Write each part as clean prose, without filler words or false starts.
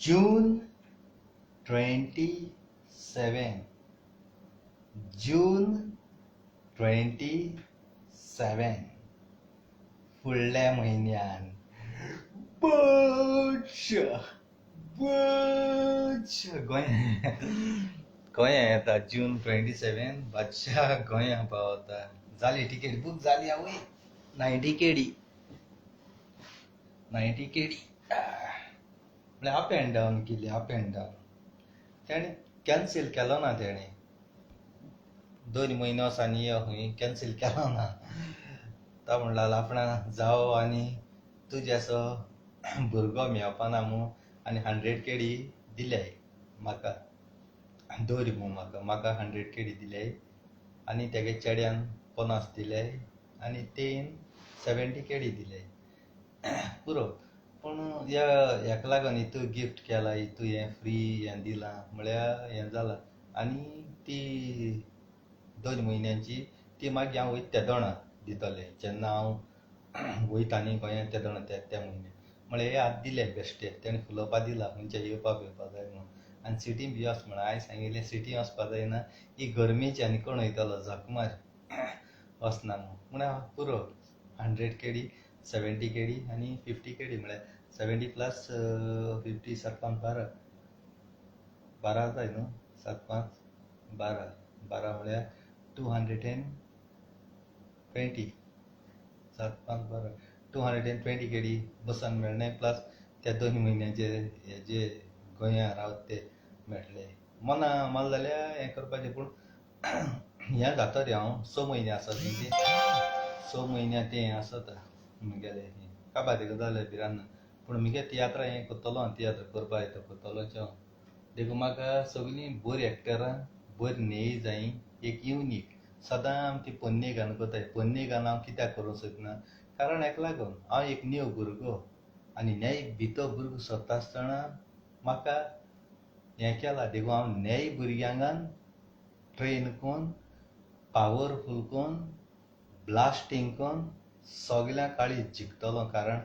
June 27. June 27. फुडल्या म्हयन्यान गोंया येता. जून 27 बादशाह गोंया पावता. जाली टिकेट बूक जाली आवय. 90 केडी म्हणजे अप अँड डावन केली. अप अँड डावन तेणे कॅन्सील केलो ना. तेणे 2 म्हयने वसांनी खंय कॅन्सील केलो ना. तो म्हणला आपणा जावो आनी तुज्याचो भुरगो मेवपाना मू आनी 100 केडी दिल्याय म्हाका. दवर मू म्हाका 100 केडी दिल्याय आनी तेगे चेड्यान 50 दिल्याय आनी तेन 70 केडी दिल्याय. पुरो पूण हेका लागून हितू गिफ्ट केला. हितू हें फ्री हें दिलां म्हळ्यार हें जालां. आनी ती 2 म्हयन्यांची ती मागीर हांव वयता त्या दोणां दितोलें. जेन्ना हांव वयता न्ही गोंया त्या दोणां त्या म्हयन्यान म्हळ्यार हे आतां दिले बेश्टे. तेणें फुलोवपा दिला खंयच्या येवपा बिवपा जाय म्हणून. आनी सिटीन बी वच म्हणून हांवें सांगिल्लें सिटीन वचपा जायना. ही गरमेची आनी कोण वयतलो झक मार वचना म्हणून. म्हळ्यार पुरो 100 केडी 70 केडी आनी 50 केडी म्हळ्यार 70 प्लस 50 7 5 12 जाय न्हू. 7 5 12 म्हळ्यार 220 7 5 12 220 केडी बसन मेळ्ळे. प्लस त्या 2 म्हयन्याचे हेजे गोंया रावता ते मेळटले. मोना माल जाल्यार हें करपाचें. पूण हें जाता रे हांव 6 म्हयने आसत न्ही ते 6 म्हयन्या तें हें आसत म्हगेलें काबार जाल्यार भिरांत ना. पूण म्हगे तियात्रां हें करतलो हांव. तियात्र करपा येता करतलोच हांव. देखून म्हाका सगळीं बरीं एक्टरां बरी न्हेयी जायी. एक युनीक सदां ती पोन्ने घालून कोताय. पोन्ने घालून हांव कित्याक करूंक सोदना कारण हेका लागून हांव एक न्यू भुरगो आनी न्हय भितो भुरगो सोदता आसतना म्हाका हें केलां. देखून हांव न्हय भुरग्यांक ट्रेन कोन्न पावरफूल कोन्न ब्लास्टींग कोन्न सगल्या काळीज जिखतलो. कारण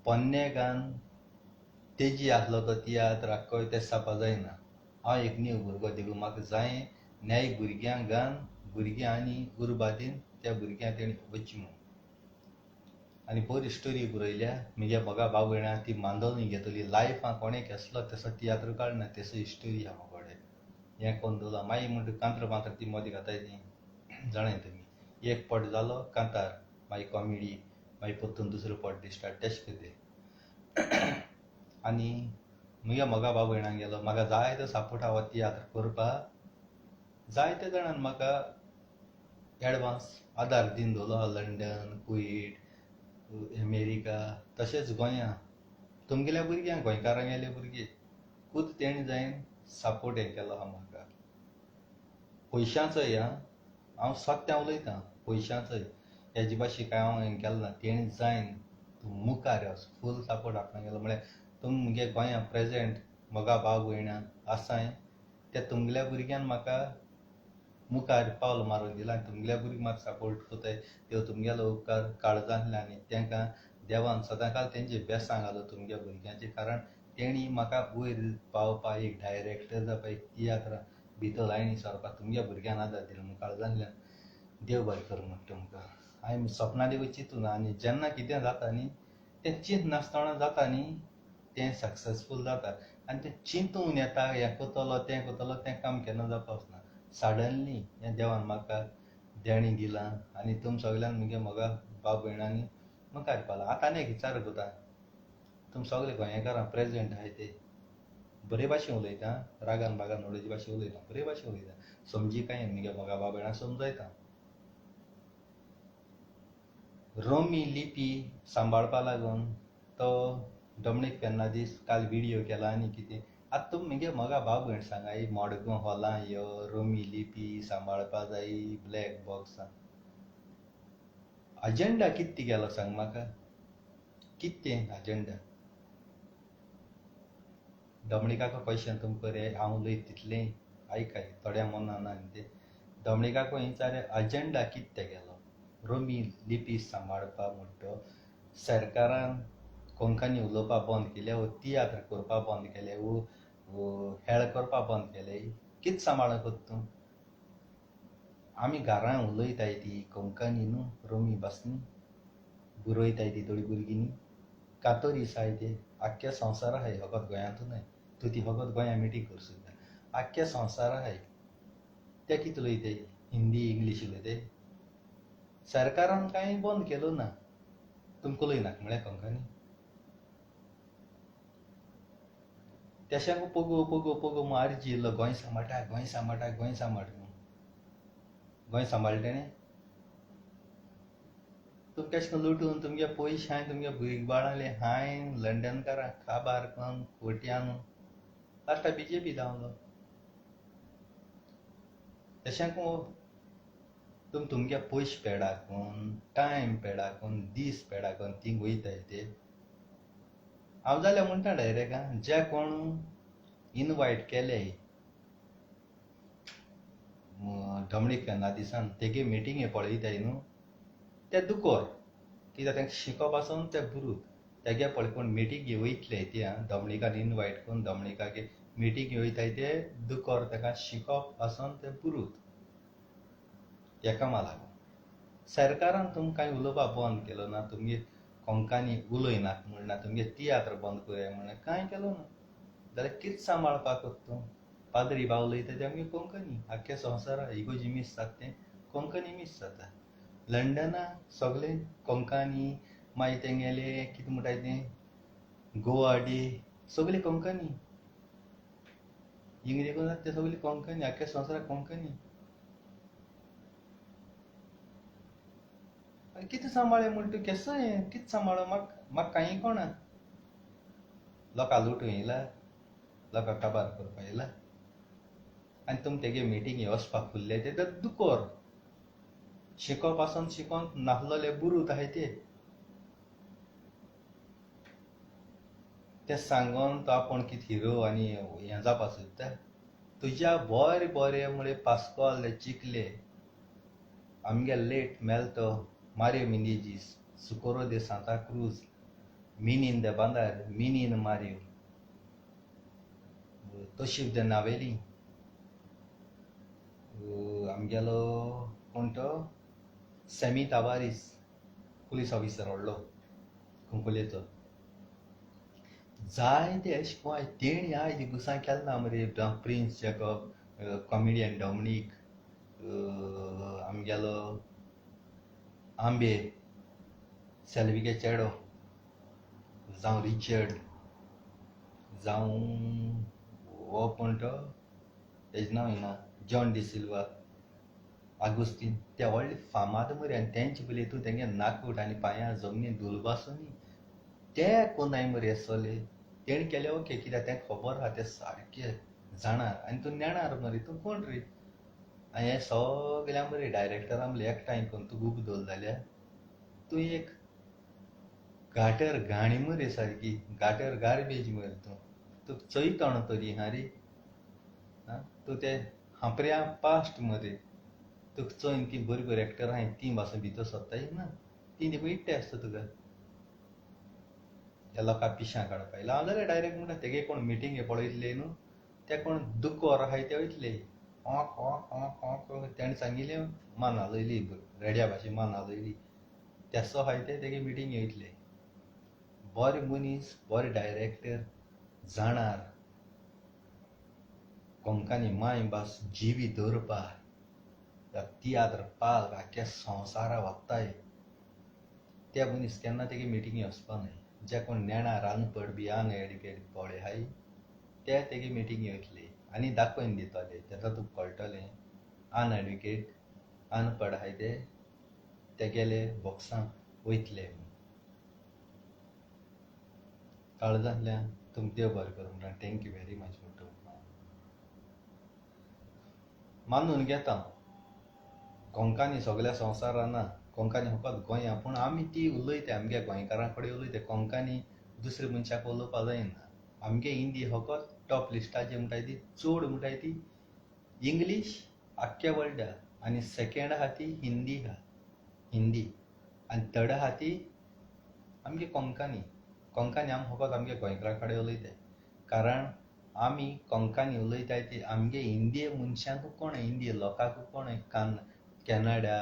पोन्ने घान तेजी आसलो तो तियात्र आख्खो ते जावपा जायना. हांव एक न्यू भुरगो देखून म्हाका जाय न्हय भुरग्यांक घान भुरगीं आनी उर्बादीन त्या भुरग्यांक तेणी वचचीं म्हणून. आनी बरी स्टोरी बरयल्या. म्हगे मोगा भाव भयणां ती मांडोवन घेतली. लायफ हांव कोणें केसलो तेसो तियात्र काडना तेसो हिस्टोरी आहा कोडे हें कोन्न दवरला. मागीर म्हणटा कांतर ती मदीं घाताय ती जाणाय तुमी. एक पट जालो कांतार मागीर कॉमेडी मागीर परतून दुसरो पट स्टार्ट तेशें कितें. आनी म्हगे मोगा भाव भयणांक गेलो. म्हाका जायतो सपोर्ट आहा हो तियात्र करपाक. जायते जाणांन म्हाका एडवान्स आदार दीन दवरलो आहा. लंडन कुवेट अमेरिका तशेंच गोंया तुमगेल्या भुरग्यांक गोंयकारां गेले भुरगे खूद तेणी जायन सपोर्ट हें केलो आहा म्हाका. पयशांचोय हांव सत्या उलयतां पयशांचोय हेजे भाशी कांय हांव हें केलें ना. तेणी जायन तूं मुखार यो फूल सपोर्ट आपणाक गेलो. म्हळ्यार तुमी मुगे गोंया प्रेजेंट मोगा भाव भयणां आसाय त्या तुमगेल्या भुरग्यान म्हाका मुखार पावल मारूंक दिला. आनी तुमगेल्या भुरगीं म्हाका सपोर्ट कोताय त्यो तुमगेलो उपकार काळजांतल्यान. आनी तांकां देवान सदांकाल तेंचे बेसां घालो तुमगे भुरग्यांचे. कारण तेणी म्हाका वयर पावपा एक डायरेक्टर जावपा एक तियात्रां भितर लायनी सरपा तुमगे भुरग्यान आदार दिलो म्हूण काळजांतल्यान देव बरें करूं म्हणटा तुमकां. हांवें सपना देवा चिंतूना. आनी जेन्ना कितें जाता न्ही तें चिंत नासतना जाता न्ही तें सक्सेसफूल जाता. आनी तें चिंतून येता हें कोतलो तें काम केन्ना जावपा वचना. सडनली हें देवान म्हाका देणी दिलां आनी तुम सगळ्यान मुगे मोगा भाव भयणांनी मुखार पावला. आतां आनी एक विचार कोता तुम सगळे गोंयकारां प्रेजेंट आहाय ते बरे भाशेन उलयता. रागान बागान उडोवचे भाशेन उलयना बरे भाशेन उलयता. समजी काय मुगे मोगा भाव भयणांक समजयता. रोमी लिपी सांबाळपा लागून तो डॉमिनीक फेर्नांडीस काल व्हिडियो केला. आनी कितें आतां तुमी मुगे मोगा भाव भयण सांगाय मडगांव हॉलां यो रोमी लिपी सांबाळपा जायी ब्लॅक बॉक्सां अजेंडा कितें तेगेलो सांग म्हाका. कितें अजेंडा डॉमिनिकाको क्वेश्चन तुमकां रे हांव उलयता तितलें आयकाय थोड्या मना ना न्ही तें. डॉमिनिकाको विचार अजेंडा कितें तेगेलो रोमी लिपी सांबाळपा म्हणटा तो सरकारान कोंकणी उलोवपाक बंद केले वो तियात्र करपाक बंद केले वो हेळ करपाक बंद केले कितें सांबाळून करता तूं आमी घरां उलयताय ती कोंकणी न्हू रोमी भास न्ही बरोयताय ती थोडी भुरगीं न्ही कातोरी साय ते आख्ख्या संवसारा आहाय फकत गोंयांतू न्हय तूं ती फकत गोंया मिटींग कर सुद्दां आख्ख्या संवसारा आहाय ते कितें उलयताय हिंदी इंग्लीश उलयताय सरकारान कांय बंद केलो ना तुमकां उलयनाका म्हळ्यार कोंकणी तेशांक पोगो पोगो पोगो मारजी येयलो गोंय सांबाळटा गोंय सांबाळटा गोंय सांबाळ गोंय सांबाळलें तेणें तुमकां अशें करून लुटून तुमगे पयशे हांवें तुमगे भुरगीं बाळगले हांवें लंडनकारांक काबार करून कोट्यान लास्टाक BJP धांवलो तशें तुमगे पयशे पेडाकून टायम पेडाकून दीस पेडाकून थिंग वयताय ते हांव जाल्यार म्हणटा डायरेक्ट जे कोण इनवायट केले धमणीक केन्ना दिसान तेगे मिटींगे पळयताय न्हू ते दुकोर कित्याक तांकां शिकप आसून ते बुरूत तेगे पळय कोण मिटींगे वयतले ते धमणिकान इनवायट करून धमणिकागे मिटींगे वयताय ते दुकोर ताका शिकप आसून ते बुरूत हेका लागून सरकारान तुमकां कांय उलोवपाक बंद केलो ना तुमगे कोंकणी उलयनाका म्हणना तुमगे तियात्र बंद करया म्हणना कांय केलो ना जाल्यार कितें सांबाळपाक तूं पाद्री बाव उलयता ते आमगे कोंकणी आख्ख्या संवसारा इगोजी मीस जाता तें कोंकणी मीस जाता लंडना सगळे कोंकणी मागीर तेंगेले कितें म्हणटाय तें गोवा डे सगळी कोंकणी इंग्लीश जाता ते सगळी कोंकणी आख्ख्या संवसाराक कोंकणी कितें सांबाळे म्हण तूं केसो हें कितें सांबाळो म्हाका कांय कोणा लोकां लुटूं येयला लोकां काबार करपा येयला आनी तुम तेगे मिटींगे वचपाक फुल्ले ते दुकोर शिकप आसून शिकोन नासलोले बुरूत आहाय ते सांगोन तो आपूण कितें हिरो आनी हें जावपा सोदता तुज्या बरे बरे म्हळ्यार पास्कोल चिकले आमगे लेट मेलतो मारियो मिनेजीस सुकोरो दे सांता क्रूज मिनीन दे बांदार मिनीन मारियो तोशीब दे नावेली आमगेलो कोण तो सेमी ताबारीस पुलीस ऑफिसर व्हडलो कुंकुलेचो जायते अशें गोंय तेणी आयज दिवसां केन्ना मरे प्रिन्स जॅकब कॉमेडियन डॉमिनीक आमगेलो आंबे सेल्विगे चेडो जावं रिचर्ड जावं हो कोण तो तेजें नांव येना जॉन डिसिल्वा आगोस्तीन ते व्हडले फामाद मरे आनी तेंचे पयलीं तूं तेंगे नाकूट आनी पांयां जमनीन धुलबासूनी ते कोनाय मरे सोले तेणी केले ओके कित्याक तेंका खबर आहा ते सारके जाणार आनी तूं नेणार मरे तूं कोण रे आनी हे सगल्या मरे डायरेक्टरां मरे एकठांय करून तूं खूब दवरले जाल्यार तूं एक घाटर घाणी मरे सारकी घाटर गार्बेज मरे तूं चयतण तरी हा रे तूं ते हांपऱ्या पास्ट मरे तुका चोयन ती बरी बरी एक्टर आहाय ती पासून भितर सोदताय ना ती देखून इट्टे आसता तुका त्या लोकां पिशां काडपा येयला हांव जाल्यार डायरेक्ट म्हणटा तेगे कोण मिटींगे पळयतले न्हू ते कोण दुकोर आहाय ते वयतले तेणें सांगिल्लें मान हालयली रेड्या भाशेन मान हालयली तेसो आहाय ते तेगे मिटींगे वयतले बरे मनीस बरे डायरेक्टर जाणार कोंकणी मायभास जिवी दवरपा तियात्र पाल आख्ख्या संवसारा वागताय ते मनीस केन्ना तेगे मिटींगे वचपा न्हय जे कोण नेणार अनपड बी अनएड्युकेटेड पोळे आहाय ते तेगे मिटींगे वयतले आनी दाखोवन दितले तेका तुका कळटलें अनएड्युकेट अनपड आहाय ते तेगेले बॉक्सांत वयतले कळ्ळें जाल्यार तुमकां देव बरें करूं म्हणटा थँक्यू वेरी मच म्हणटा मानून घेता कोंकणी सगळ्या संवसारान ना कोंकणी फकत गोंया पूण आमी ती उलयता आमगे गोंयकारां कडेन उलयता कोंकणी दुसऱ्या मनशाक उलोवपा जायना आमगे हिंदी फकत टॉप लिस्टाचेर म्हणटाय ती चड म्हणटाय ती इंग्लीश आख्ख्या वर्ल्डा आनी सेकेंड आहा ती हिंदी आनी थर्ड आहा ती आमगे कोंकणी कोंकणी आमी फकत आमगे गोंयकारा कडेन उलयताय कारण आमी कोंकणी उलयताय ती आमगे इंडिये मनशांकू कोण इंडिये लोकांकू कोण कॅनडा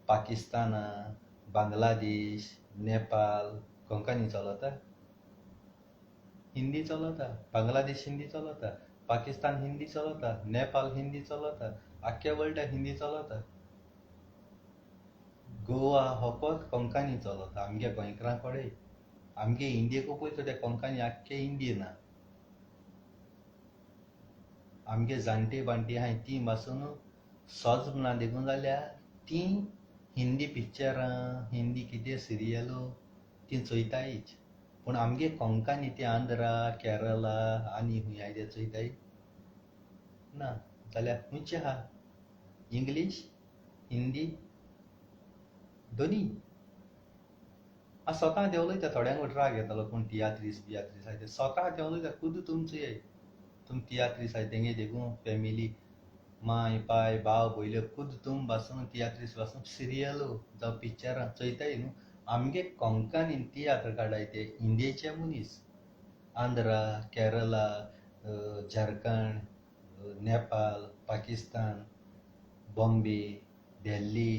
पाकिस्ताना बांगलादेश नेपाल कोंकणी चलता हिंदी चलता बांगलादेश हिंदी चलता पाकिस्तान हिंदी चलता नेपाल हिंदी चलता आख्ख्या वर्ल्डाक हिंदी चलता गोवा फकत कोंकणी चलता आमगे गोंयकारां कडेन आमगे इंडियेकू पळयत ते कोंकणी आख्खे इंडियेना आमगे जाणटी बाणटी आहाय ती पासून सोज म्हणा देखून जाल्यार ती हिंदी पिक्चरां हिंदी कितें सिरियलो ती चोयतायच पूण आमगे कोंकणी ती आंध्रा केरला आनी हुंय ते चोयताय ना जाल्यार खुंयचे आहा इंग्लीश हिंदी दोनी स्वता ते उलयता थोड्यांक राग येतालो कोण तियात्रीस बियात्रीस आहाय ते स्वता ते उलयता खुद तुमचे तुम तियात्रीस आहाय तेंगे देखून फॅमिली माय पाय भाव भयल्यो खुद तुम पासून तियात्रीस पासून सिरियलो जावं पिक्चरां चोयताय न्हू आमगे कोंकणीन तियात्र काडाय ते इंडियेचे मनीस आंध्रा केरला झारखंड नेपाल पाकिस्तान बॉम्बे दिल्ली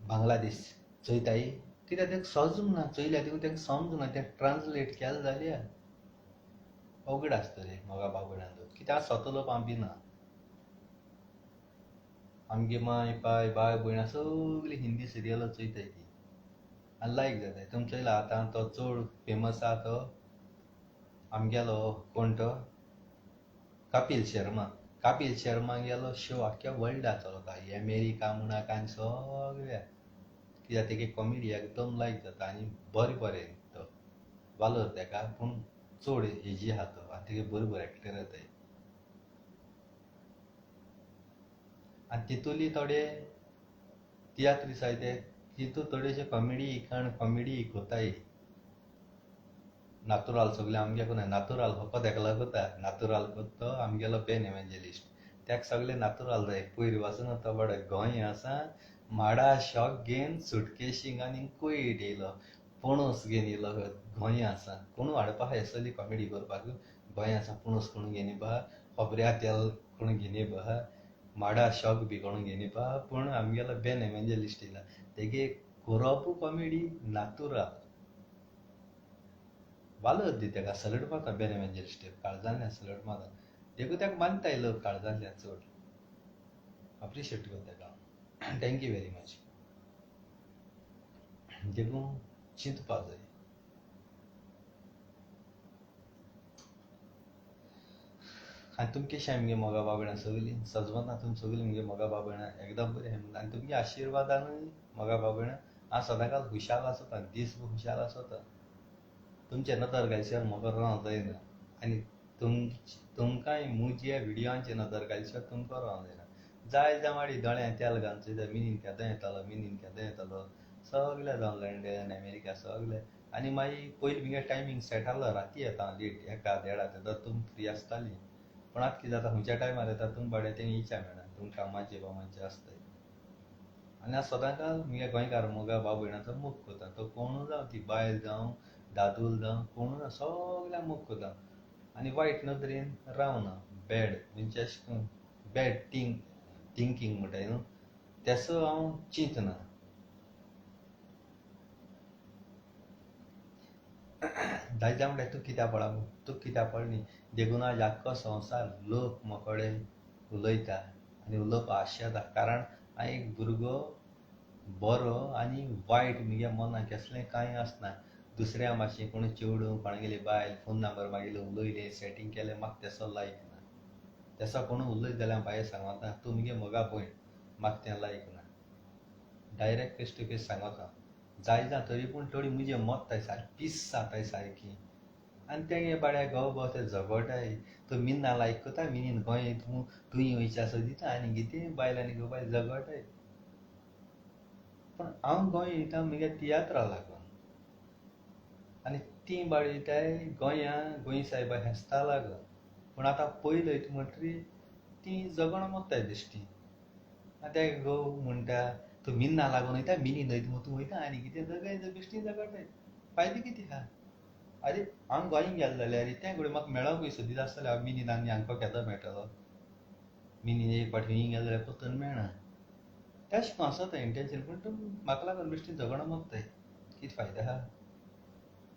बांगलादेश चोयताय कित्याक तेंका समजूंक ना चोयल्या देखून तेंका समजूंक ना तें ट्रान्सलेट केलें जाल्यार अवघड आसतलें मोगा बाबड्यांक कित्याक स्वता लोक आमी ना आमगे माय पाय भाय भयणां सगळीं हिंदी सिरियलां चोयताय ती आनी लायक जाताय तुमी चोयला आतां तो चड फेमस आहा तो आमगेलो कोण तो कपिल शर्मा गेलो शो आख्ख्या वर्ल्डाक चलता अमेरिका म्हणा काय सगळ्या कित्याक तेगे कॉमेडी एकदम लायक जाता आनी बरें तो वालोर तेका पूण चड हेजी आहा तो आनी तेगे बरोबर एक्टर येताय आनी तितूली थोडे तियात्रीस आहाय ते तितू थोडेशे कॉमेडी कोताय नातुराल सगळे आमगे कोण नातुराल फकत एकलो कोता नातुराल कोत्तो आमगेलो बेन एवेंजलिस्ट त्याक सगळे नातुराल जाय पयलीं पासून तो बडो गोंय आसा माडा शॉक घेवन सुटकेशीक आनी कुयट येयलो पणस घेवन येयलो गोंय आसा कोणू हाडपा आहा असली कॉमेडी करपाक गोंय आसा पणस कोण घेवन येवपा खोबऱ्या तेल कोण घेवन येवपा माडा शॉक बी कोण घेवन येवपा पूण आमगेलो बेन एवेंजलिस्ट येयला तेगे कोरोपू कॉमेडी नातुराल वालोर दी तेका सलूट मारता बेन एवेंजलिस्ट काळजांतल्यान सलूट मारता देखून तेका मानताय लोक काळजांतल्यान चड अप्रिशिएट करता तेका थँक्यू वेरी मच देखून चिंतपा जाय आनी तुमी कशी आमगे मोगा बाबड्यां सगळीं सजवना तुमी सगळीं मुगे मोगा बाबड्यां एकदम बरें आनी तुमगे आशिर्वादानूय मोगा बाबड्यां हांव सदांकाल खुशाल आसता दीस खुशाल आसता तुमचे नदर घालशिवार म्हाका रावंक जायना आनी तुमकांय मुजे व्हिडियोचे नदर घालशिवार तुमकां रावंक जायना जाय माडी दोळ्यां तेल घालून चोयता मिनीन केदां येतालो सगळे जावन लंडन अमेरिका सगळे आनी मागीर पयलीं मुगे टायमींग सेट आहलो राती येता हांव लेट 1:30 तेन्ना तुमी फ्री आसतालीं पूण आतां कितें जाता खंयच्या टायमार येता तुमी बाबड्या तें येवच्या मेळना तुमी कामाचे बामाचे आसताय आनी हांव सदांकाल मुगे गोंयकार मोगा भाव भयणांचो मोग करता तो कोणूय जावं ती बायल जावं दादूल जावं कोणूय सगळ्यांक मोग करता आनी वायट नदरेन रावना बॅड म्हणजे अशें करून बॅड थिंकींग म्हणटाय न्हू तेसो हांव चिंतना दायजा म्हणल्यार तूं कित्याक पडली देखून आज आख्खो संवसार लोक मोकोडे उलयता आनी उलोवपा आशेता कारण हांव एक भुरगो बरो आनी वायट मुगे मनां कसलें कांय आसना दुसऱ्या भाशेन कोण चेवडू कोणागेली बायल फोन नंबर मागिल्लो उलयलें सेटींग केलें म्हाका तेसो लायक ना तेसो कोण उलयत जाल्यार भायर सांगता तूं मुगे मोगा भयण म्हाका तें लायक ना डायरेक्ट फेस टू फेस सांगता जाय जा तरी पूण थोडी मुजे मोत्ताय सारकी पीस जाताय सारकी आनी तेगे बाड्या गो ते झगडटाय तो मिना लायक कोता मिनीन गोंय तुंय वयच्या असो दिता आनी कितें बायल आनी गो बायल झगडटाय पूण हांव गोंय वयता मुगे तियात्रा लागून आनी ती बाडी वयताय गोंय सायबा हेस्ता लागून पूण आतां पयलयत म्हणटरी ती झगड मोत्ताय दिश्टी आनी ते घोव म्हणटा तूं मिन्ना लागून वयता मिनी न्हंयत मग तूं वयता आनी कितें जगय बेश्टी जगडटाय फायदो कितें आहा आरे हांव गोंय गेलो जाल्यार त्या कडेन म्हाका मेळोंकूय सुद्दां दिता आसतलें हांव मिनीन आनी हांकां केदो मेळटलो मिनीन एक फावटी खंयी गेलो जाल्यार परतून मेळना तेश कोन आसता इंटेंशन पूण तूं म्हाका लागून बेश्टी झगडो मागताय कितें फायदो आहा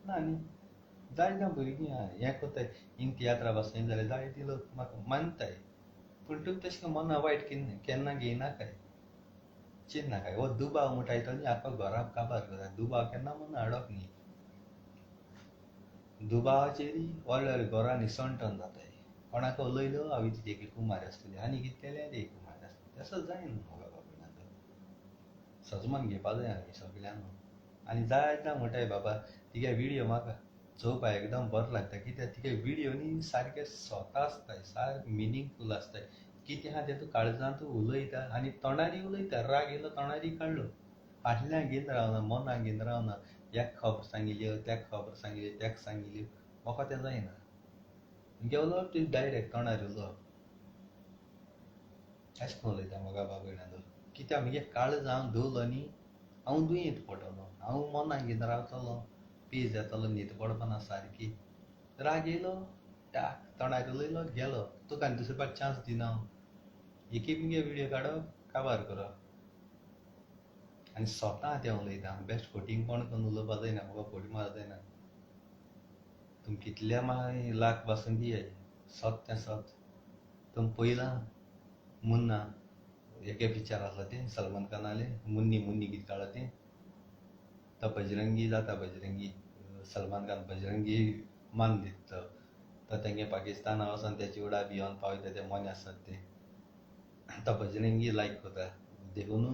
ना न्ही जायत्या भुरगीं हें कोत्ताय हिंग तियात्रा बसयन जाल्यार जायती लोक म्हाका मानताय पूण तूं तेश कोन्न मना वायट केन्ना घेयनाकाय चिंतनाकाय हो दुबाव म्हणटाय तो न्ही आख्खो घरा काबार करता दुबाव केन्ना मना हाडप न्ही दुबावाचेरी व्हडले व्हडले घरांनी सणटण जाताय कोणाक उलयलो हांवें तिची एक कुमार आसतली आनी कितें केलें एक कुमार आसतली तसो जायना म्हाका बाबा सजमान घेवपा जाय आमी सगळ्यांक आनी जायता म्हणटाय बाबा तिगे विडियो म्हाका चोवपा एकदम बरो लागता कित्याक तिगे विडियो न्ही सारके स्वता आसताय सारके मिनींगफूल आसताय कितें आहा तें तूं काळजांत उलयता आनी तोंडारी उलयता राग येयलो तोंडारी काडलो फाटल्यान घेवन रावना मनाक घेवन रावना ह्याक खबर सांगिल्ल्यो त्याक खबर सांगिल्ल्यो त्याक सांगिल्ल्यो म्हाका तें जायना तुमगे उलोवप तुवें डायरेक्ट तोंडार उलोवप अशें करून उलयता म्हाका बाबा भयणालो कित्याक म्हगे काळज हांव दवरलो न्ही हांव दुयेंत पडटलों हांव मनाक घेवन रावतलों पीज येतलो न्हीद पडपाना सारकी राग येयलो टाक तोंडार उलयलो गेलो तुका आनी दुसरे फावट चान्स दिना हांव एक मुगे विडियो काडप काबार करप आनी स्वता तें उलयता बेस्ट फोटींग कोण करून उलोवपा जायना म्हाका फोटी मारप जायना तुम कितल्या लाख पासून दियाय सत तें सत तुम पयलां मुन्ना एके पिक्चर आसलें तें सलमान खानालें मुन्नी मुन्नी गीत काडलें तें तो बजरंगी जाता बजरंगी सलमान खान बजरंगी मान दिता तो तेंगे पाकिस्ताना वचोन तेची उडा भियोन पावयता ते मोने आसतात ते तो बजरंगी लायक कोता देखून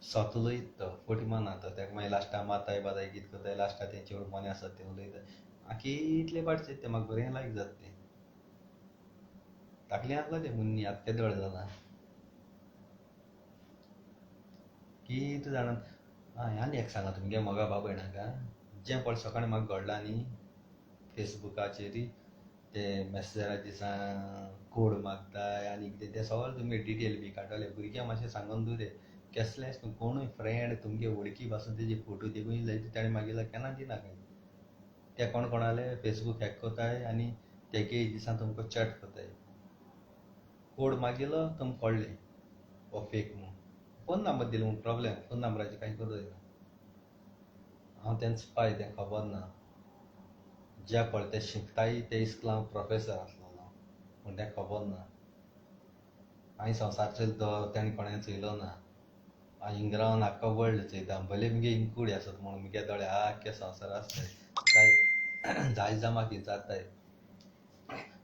सोत उलयता तो फोटी मारना तो तेका मागीर लास्टा माताय बाताय कितें कोताय लास्टा तेंचे कडेन मोने आसतात ते उलयता कितले फावट चयता म्हाका बरें लायक जाता तें धाकलें आसलें तें मुन्नी आतां केदें व्हड जालां कितें जाणा आनी एक सांगा तुमगे मोगा बाबा भयणाका जें पळय सकाळीं म्हाका घडलां न्ही फेसबुकाचेर ते मॅसेजाच्या दिसा कोड मागताय आनी कितें तें सगळें तुमगे डिटेल बी काडटले भुरग्यांक मातशें सांगून दवरे केसलें कोणूय फ्रेंड तुमगे वळखी पासून तेजे फोटो देखून जाय ताणें मागयला केन्ना दिनाकाय ते कोण कोणाले फेसबूक हॅक कोताय आनी तेगे दिसा तुमकां चॅट कोताय कोड मागयलो तुमकां कळ्ळें हो फेक म्हूण फोन नंबर दिलो म्हूण प्रॉब्लेम फोन नंबराचेर कांय करूं जायना हांव तें स्पाय तें खबर ना जे पळय ते शिकताय ते इस्कलांत प्रोफेसर आसलेलो पूण तें खबर ना हांवें संवसार चलतो तेणें कोणें चोयलो ना हांव हिंग रावन आख्खो वर्ल्ड चयता भले मुगे हिंग कुडी आसत म्हूण मुगे दोळे आख्खे संवसार आसताय जाय जामाक जाताय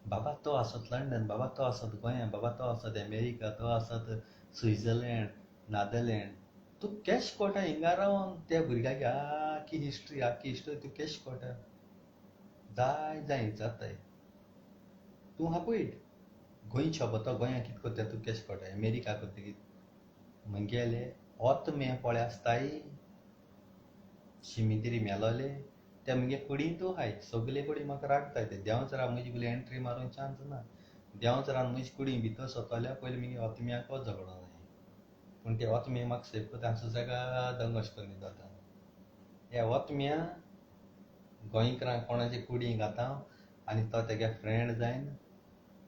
बाबा तो आसत लंडन बाबा तो आसत गोंया बाबा तो आसत अमेरिका तो आसत स्विझर्लंड नादरलँड तूं केश कोटा हिंगा रावन त्या भुरग्याची आख्खी हिस्ट्री तूं केश कोटा जाय जाय जाताय तूं हा पळयत गोंय शोबतो गोंया कितें कोत्ता तूं केश कोटा अमेरिका कोत्ता कितें म्हगेले ओत मे पळे आसताय शिमितरी मेलोले ते मुगे कुडींत तूं हाय सगले कुडी म्हाका राखताय ते देंवच राव म्हजी बोली एंट्री मारूंक चान्स ना देंवच रावन म्हजी कुडी भितर सोंतल्या पयलीं मुगे ओतम्याको झगडो जाय पूण ते ओतमे म्हाका सेफ कोता सुसेगाद दंगश करून जाता हे ओतम्या गोंयकारांक कोणाचे कुडींत घाता आनी तो तेगे फ्रेंड जायन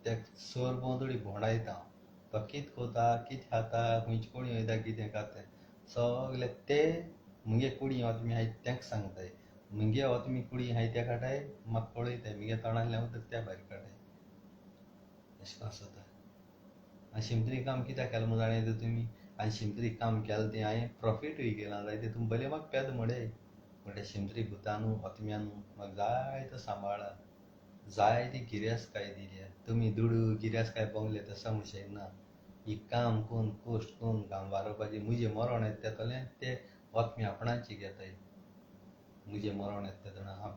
ते सोर बोंदोळी भोंवडायता तो कितें कोता कितें खाता खंयचे कोणी वयता कितें खाता सगले ते मुगे कुडी ओतमी हाय तेंक सांगताय मुगे ओतमी कुडी हाय त्या काटाय म्हाका पळयताय मुगे तोंडांतल्यान उदक त्या भायर काटाय अशें करून आसता आनी शिमतरी काम कित्याक केलें म्हूण जाणा तुमी आनी शिमतरी काम केलें तें हांवें प्रॉफिटूय केलां जाय ते तुमी भले म्हाका पेद म्हडे पूण ते शिमतरी भुतानू ओतम्यानू म्हाका जाय तो सांबाळा जाय ती गिरेस्तकाय दिल्या तुमी दुडू गिरेस्तकाय बंगले तसा म्हणशे ना ही काम कोन्न कोश्ट कोन्न घाम वारोवपाची म्हजें मरण येता तेतोलें ते ओतमी आपणाची घेताय म्हजें मरण येता तेदोणा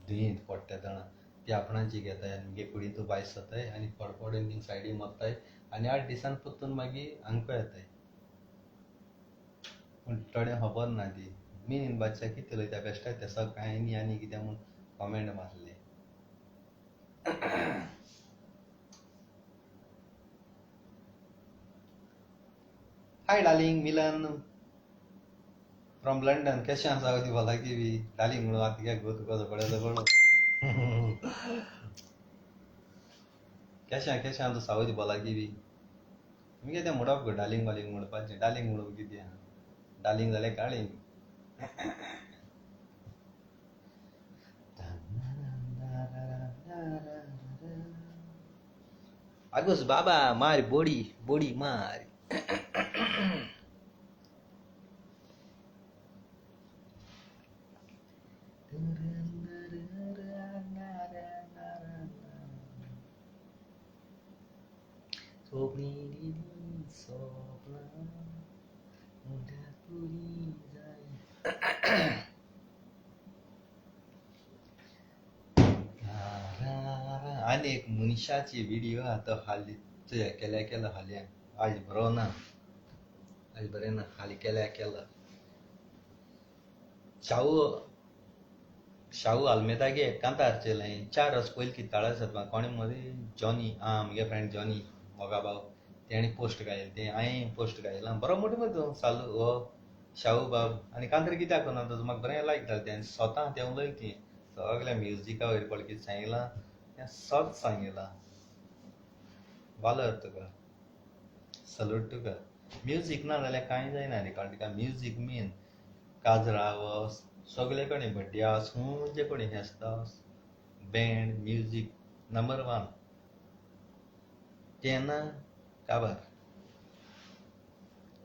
दुयेंत पडटा तेदोणा ती आपणाची घेताय आनी मुगे कुडी तूं भायर सरताय आनी फडफडून थिंग सायडीन मारताय आनी 8 दिसान परतून मागीर हांगा येताय पूण थोड्यांक खबर ना ती मिनीन बादशा कितें उलयता बेश्टाच ते सगळें कांय न्ही आनी कितें म्हूण कमेंट मारले hi darling Milan from London कैसे हैं साउदी भला की भी डार्लिंग म्हणून आता क्या गोत को बड़े बड़ो कैसे हैं तो साउदी भला की भी मी कितें म्हणप गो डार्लिंग वालिंग म्हणपाचें डार्लिंग म्हणून कितें डार्लिंग जालें काळींग Agus baba mari body mari Sopni didi sopna mudah puri zai आणि एक मनीषाची व्हिडिओ आता हाली तुझ्या केल्या हाल्या आज बरो ना आज बरें ना हाली केल्या शाहू आल्मेदागे कांतारचेलें 4 वर्स पयलीं किताळा सत्वा कोणे मदीं जॉनी म्हगे फ्रेंड जॉनी मोगा भाव तेणी पोस्ट घायलें तें हांवें पोस्ट घायलां बरो मोठो मरे चालू हो शाहू बाब आनी कांतर कित्याक करना तो म्हाका बरें लायक जालें तें स्वता तें उलयलें ती सगल्या म्युजिका वयर पड कितें सांगिलां तें सोत सांगिलां वालर तुका सलूट तुका म्युजीक ना जाल्यार कांय जायना रे कारण तुका म्युजीक मेन काजरा वस सगळे कडेन बड्डे हावस खंयचे कडेन फेस्त बँड म्युजीक नंबर 1 तेन्ना काबार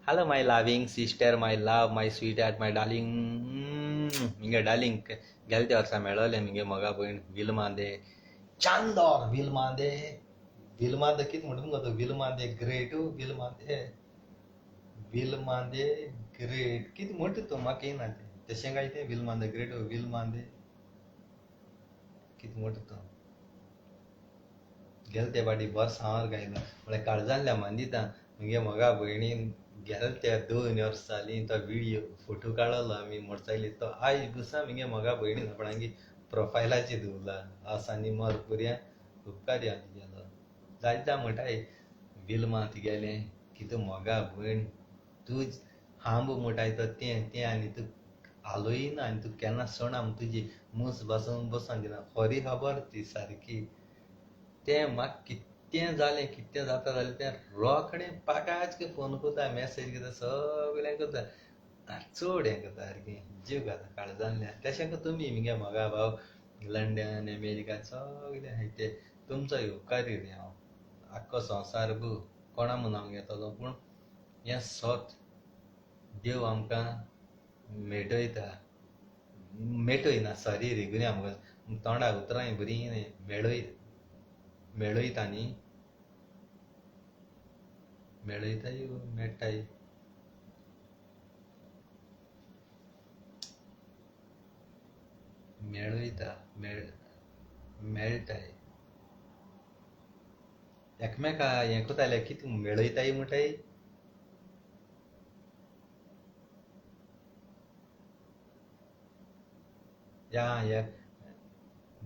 हॅलो माय लविंग सिस्टर माय लव माय स्वीट हार्ट माय डार्लिंग मिगे डार्लिंग गेले त्या वर्सा मेळ्ळलें मिगे मोगा भयण विलमांदे चांदोर विलमांदे कितें म्हणटा मुगो तो विलमांदे ग्रेट विलमांदे ग्रेट कितें म्हणटा तो म्हाका येना तें तशें काय तें विलमांदे ग्रेट विलमांदे कितें म्हणटा तो गेले ते फाटी बरो सांवर गायला म्हळ्यार काळजांतल्या मान दिता मुगे मोगा भयणीन गेले त्या 2 वर्सां जालीं तो व्हिडिओ फोटो काडलो आमी मोटरसायकलीन तो आयज दिसा मुगे मोगा भयणीन आपणागे प्रोफायलाचेर दवरला आसानी मोर पुऱ्या उपकारी आमी गेलो जायता म्हणटाय विलमा तुगेलें कितें मोगा भयण तूं हांब म्हणटाय तो तें आनी तूं हालोय ना आनी तूं केन्ना सोणा तुजी मूस बसोन दिना खरी खबर ती सारकी तें म्हाका कितें जालें कितें जाता जाल्यार तें रोखडें पाटाचके फोन कोत्ता मॅसेज करता सगळें करता चड हें करता सारकें जीव घाता काळजांतल्यान तशें को तुमी मुगे मोगा भाव लंडन अमेरिका सगळें आहाय ते तुमचो उपकारी रे हांव आख्खो संवसार कोणा म्हूण हांव घेतलो पूण हें सोत देव आमकां मेटयना सॉरी रे गुन्या आमकां तोंडाक उतरांय बरीं मेळयता न्ही मेळयताय मेळटाय मेळयता मेळटाय एकामेका हें कोताले कितें मेळयताय म्हणटाय या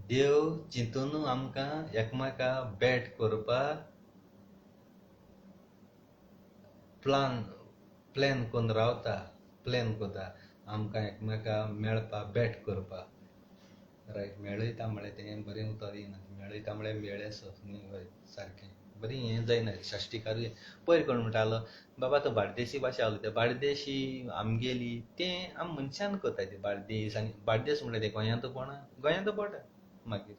देव चिंतून आमकां एकामेका भेट करपाक प्लॅन करून रावता प्लॅन कोता आमकां एकामेका मेळपाक भेट करपाक रायट मेळयता म्हळ्यार तें बरें उतर येना मेळयता म्हळ्यार मेळ्ळें न्ही सारकें बरी हें जायना शाश्टीकारूय पयर कोण म्हणटालो बाबा तो बार्देशी भाशा उलयता बार्देशी आमगेली तें आमी मनशान कोताय तें बार्देस आनी बार्देस म्हणटा तें गोंयांत पडटा मागीर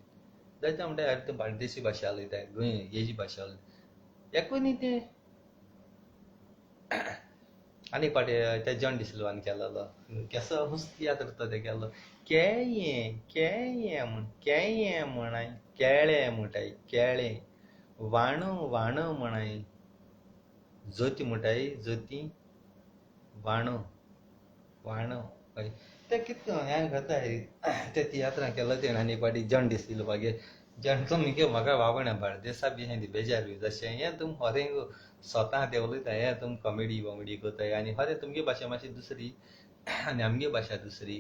जायते म्हणटा अरे तूं बार्देशी भाशा उलयताय गोंय हेजी भाशा उलयता एकूय न्ही तें आनी पाटी त्या जॉन डिसिल्वान केलोलो केसो हुस्ती यात्र तो ते केलो केळें म्हणाय केळें म्हणटाय केळें वाणो म्हणाय जोती म्हणटाय जोती वाणो हय तें कितें हें करताय ते तियात्रां केलो तेणें आनी पाटी जॉन डिसिल्वागे जॉन तो म्हाका वावण्या बार्देसा बी हें बेजार बी जशें हें तुम खरें स्वता ते उलयताय हें तुम कॉमेडी कोताय आनी खरें तुमगे भाशा मातशी दुसरी आनी आमगे भाशा दुसरी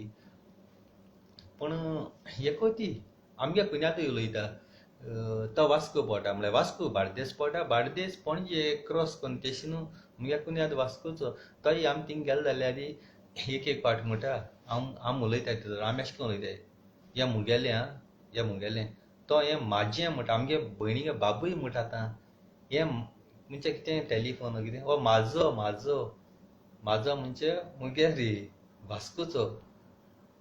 पूण एकू ती आमगे पुण्यातूय उलयता तो वास्को पडटा म्हळ्यार वास्को बार्देस पडटा बार्देस पणजे क्रॉस करून तेशी न्हू मुगे कोणी आतां वास्कोचो तोय आमी थिंग गेले जाल्यार एक पाट म्हणटा आम उलयताय तर आमी अशें करून उलयताय या मुगेलें तो हें म्हाजें म्हणटा आमगे भयणीगे बाबूय म्हणटा आतां हें म्हणजे कितें टॅलिफोन कितें हो म्हाजो म्हणजे मुगे रे वास्कोचो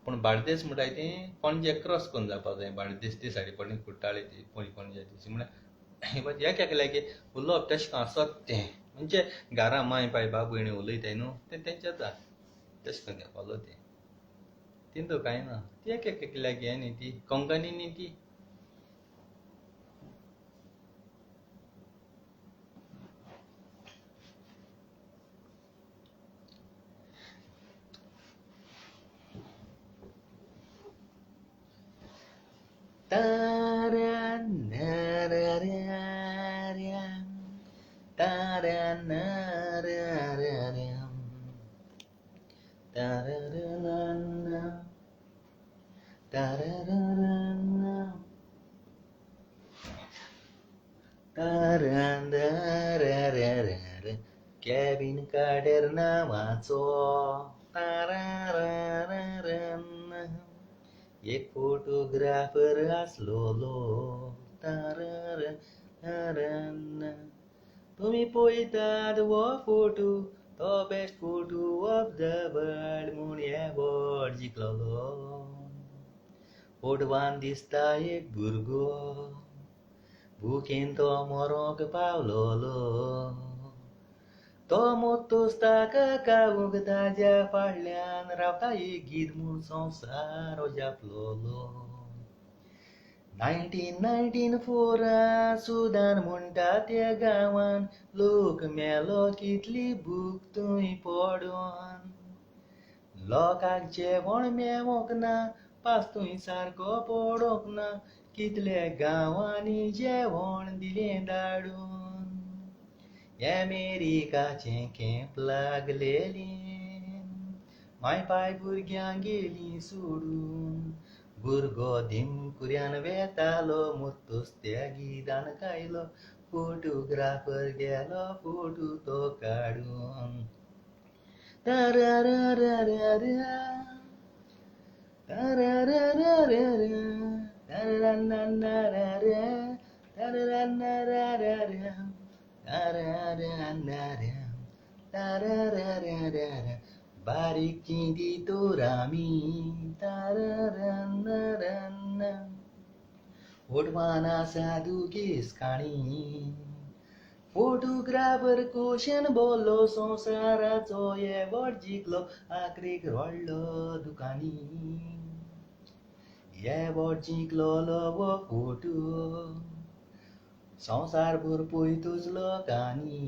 पूण बार्देस म्हणटाय ती पणजे क्रॉस करून जावपा जाय बार्देस ती सायडी पडली कुट्टाळे ती पणजे ती म्हळ्यार एक लागी उलोवप तेशें आसत तें म्हणजे घरा माय बाय बाब भयणी उलयताय न्हू तें तेंचें जाता तेशें करून घेवपालो तें तितू कांय ना ती एक लागी हें न्ही ती कोंकणी न्ही ती कॅबिन काडेर नांवाचो एक फोटोग्राफर आसलोलो तुमी पळयतात हो फोटो तो best photo of the world म्हूण एवॉर्ड जिखलोलो फोटवान दिसता एक भुरगो भुकेन तो मरोंक पावलोलो तो मोतोस ताका कावूंक ताज्या फाटल्यान रावता एक गीत म्हूण संवसार हो जापलोलो 1994 सुदान म्हणटा त्या गांवान लोक मेलो कितली भूक थंय पडोन लोकांक जेवण मेवोंक ना पास थंय सारको पडोंक ना कितले गांवांनी जेवण दिलें धाडून अमेरिकाचें कॅम्प लागलेलीं माय पाय भुरग्यांक गेलीं सोडून भुरगो धिमकुऱ्यान वेतालो मुतोस त्या गिदान कायलो फोटोग्राफर गेलो फोटो तो काडून बारीक चिंदी तोरामी फोटवान आसा दुगेस काणी फोटोग्राफर कोशन बोल्लो संवसाराचो एवॉर्ड जिखलो आखरेक व्हडलो दुकानी एवॉर्ड जिखलोलो वो फोटो संवसार भर पळयतूच लोकांनी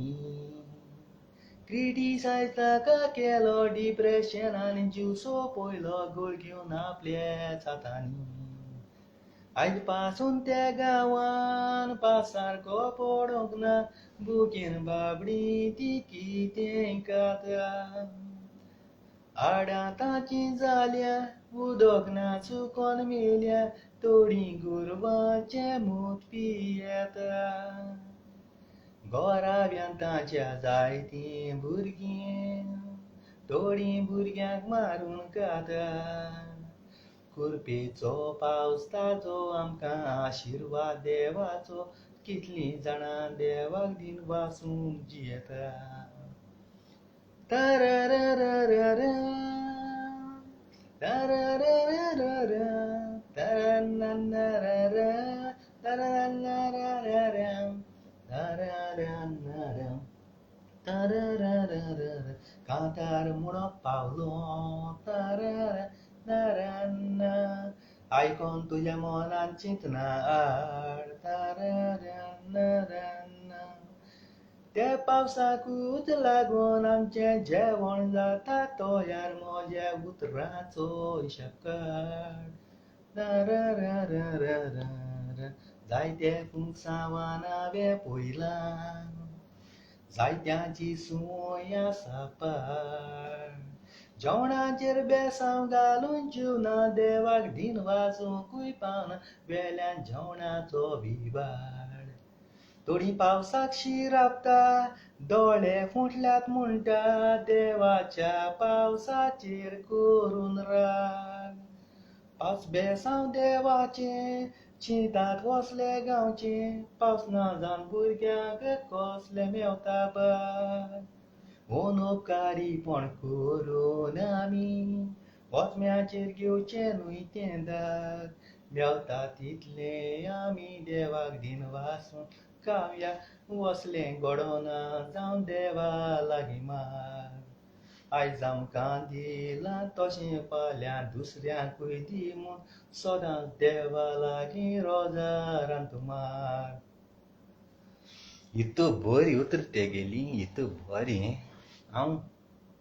क्रिटिसायज ताका केलो डिप्रेशनान जीव सोंपयलो गोळ घेवन आपल्याच हातांनी आयज पासून त्या गांवान पास सारको पडोंक ना बुकेन बाबडी ती कितें खाता आडां ताची जाल्या उदक ना चुकोन मेल्या थोडी गोरवांचें मूत पियेता गोराव्यान ताच्या जायतीं भुरगीं थोडीं भुरग्यांक मारून खाता कुरपेचो पावस ताचो आमकां आशिर्वाद देवाचो कितलीं जाणां देवाक दिन वासून जियेता कांतार म्हणप पावलो आयकोन तुज्या मनान चिंतना हाड त्या पावसाकूच लागून आमचें जेवण जाता तोयार म्हज्या उतरांचो हिशोब काड जायते पुंगसांवान हांवें पळयलां जायत्यांची सूय आसा पाड जेवणाचेर बेसांव घालून जेवना देवाक दिन वाचूंकूय पावना वेल्यान जेवणाचो विवाड थोडीं पावसाक शिरापता डोळे फुटल्यात म्हणटा देवाच्या पावसाचेर करून राग. पावस बेसांव देवाचे चिंतात वसले गांवचे, पावस ना जावन भुरग्यांक कसले मेवता बाग. उपकारीपण करून आमी ओतम्याचेर घेवचें न्हय तें दाग. मेवता तितले आमी देवाक दिन वासून कावया, वसलें घडोना जावं देवा लागीं माग. आयज आमकां दिलां तशें फाल्यां दुसऱ्यांकूय दी म्हूण सदांच देवा लागीं रोजारांत माग. इतू बरी उतर तेगेली, इतू बरी. हांव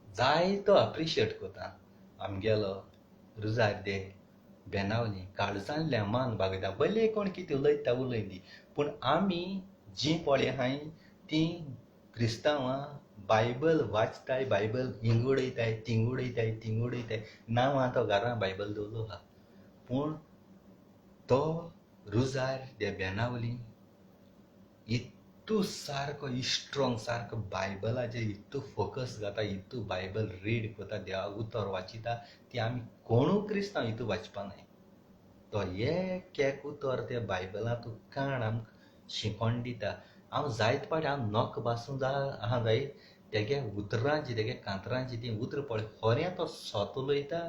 जायतो अप्रिशिएट कोतां आमगेलो रुजार डे बेनावली. काळजांतल्यान मान बागयता. भले कोण कितें उलयता उलय दी, पूण आमी जीं पळय आहाय तीं क्रिस्तांवां बायबल वाचताय, बायबल हिंग उडयताय, थिंग उडयताय, थिंग उडयताय. नांवां तो घरां बायबल दवरलो आहा, पूण तो रुजार डे बेनावली इतू सारको स्ट्रॉंग, सारको बायबलाचेर इतू फोकस घाता, इतू बायबल रीड कोता, देवा उतर वाचिता, ती आमी कोणू क्रिस्तांव इतू वाचपा नाय. तो एक उतर त्या बायबलांतू काण आमकां शिकोण दिता. हांव जायते फावटी हांव नॉक बासूं आहा जाय तेगे उतरांची, तेगे कांतरांची तीं उतरां पळय खोरें तो सोत उलयता.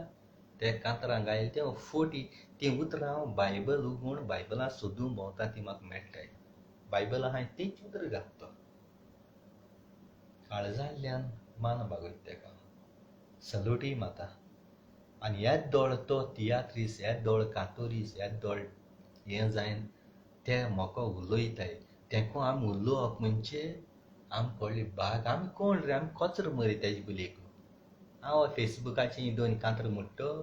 ते कांतरां गायले ते फोटी तीं उतरां हांव बायबल उगमूण बायबलां सोदूं भोंवता, तीं म्हाका मेळटाय. बायबल आहाय तींच उतरां घालता तो. काळजांतल्यान मान बागयता तेका, सल्यूटूय मारता. आनी हेच दोळ तो तियात्रीस, हेच दोळ कातोरीस, हेच दोळ हें जायन ते म्हाका उलयताय. तेंको आमी उलोवप म्हणजे आमी पडली बाग. आमी कोण रे, आमी कचरो मरे तेजे बोलयेक. हांव फेसबुकाचेर दोन कांतरां मुट्टो,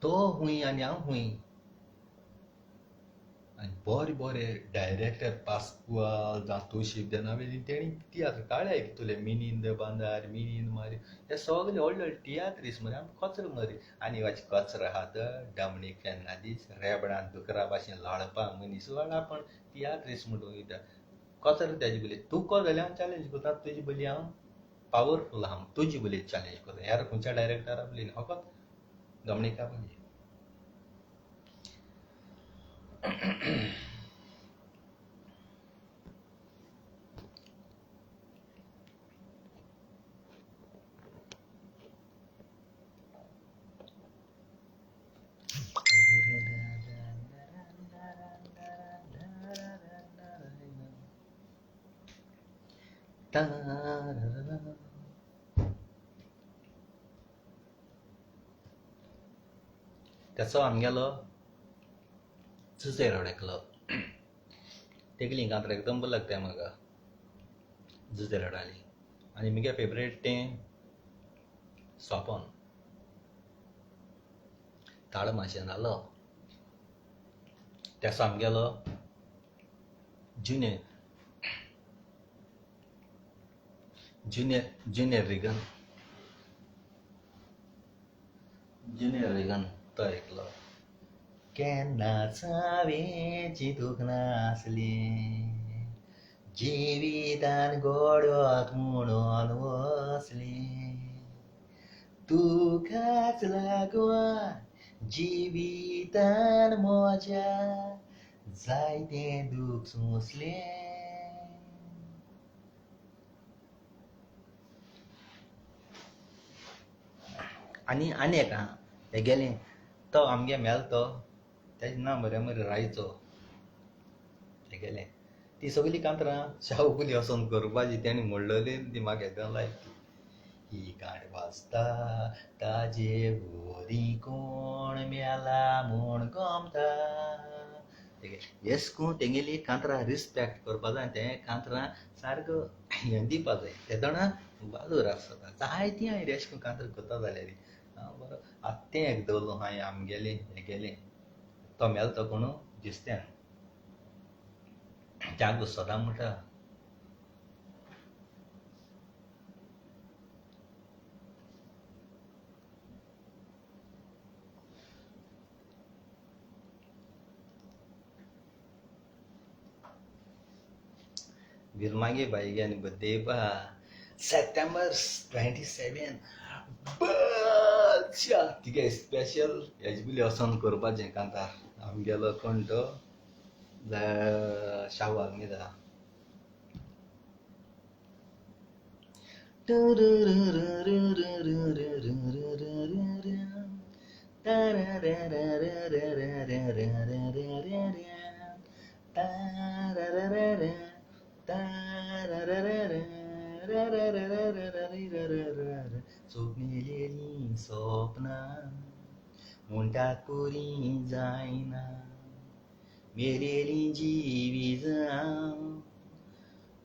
तो खूंय आनी हांव खूंय. आनी बरे डायरेक्टर पास्कुआल जावं तोशीब बेनावली तेणी तियात्र काळ्याय तुले मिनीन द बांदार, मिनीन मारी, हे सगळे व्हडले तियात्रीस मरे. आमी कचरो मरे. आनी वाच कचरो आहा तर डमणीक फेर्नांदीस रेबडान दुकरा भाशेन लोळपा मनीस वाडा, पण तियात्रीस म्हणून वयता. कचरो तेजे बोली तूं जाल्यार हांव चॅलेंज कोता, तुजे बोली हांव पावरफूल आहा, तुजे बोली चॅलेंज कोता. हेर खंयच्या डायरेक्टरा बोली फकत डमणिका बोली. त्याचो आमगेलो जुझेर अडकलो. तेगली कांतरां एकदम बरी लागताय म्हाका, जुझेर अडाली. आनी म्हगे फेवरेट तें सोपोन ताळ माशेन जालो. त्याचो आमगेलो ज्युनियर रिगन तो एकलो. केन्नाच हांवें चिंतूंक नासलें, जिवितान घडोत म्हणून वसलें, तुकाच लागून जिवितान म्हज्या जायतें दूख सोंसलें. आनी एक आहा तेगेलें, तो आमगे मेल तो, तेजें नांव मरे रायचो. तेगेलें ती सगलीं कांतरां शाहूपुली वोसोन करपाची तेणी म्हणलोली ती म्हाका एकदम लायक. ही कांट वाचता ताजे वरी कोण मेला म्हूण गमता. येस करून तेंगेली कांतरां रिस्पेक्ट करपा जाय. तें कांतरां सारको हें दिवपा जाय, ते जाणा बाजूर आसता. जायतीं हांवें एशें करून कांतरां कोत्ता जाल्यार बरो. आतां तें एक दवरलो हांवें आमगेलें हेगेलें. तो मेलो तो कोणू जिस्त्यान, त्याक सदां म्हणटा भिरमांगे बाईग्यानी बर्थडे पहा September 27 बच्चा तिगे स्पेशल हेजे वचोन करपाचें कांतार आमी गेलो कोण तो शावाक न्हिदा सोपलेली स्वप्ना म्हणटात पुरी जायना मेलेली जीवी जावं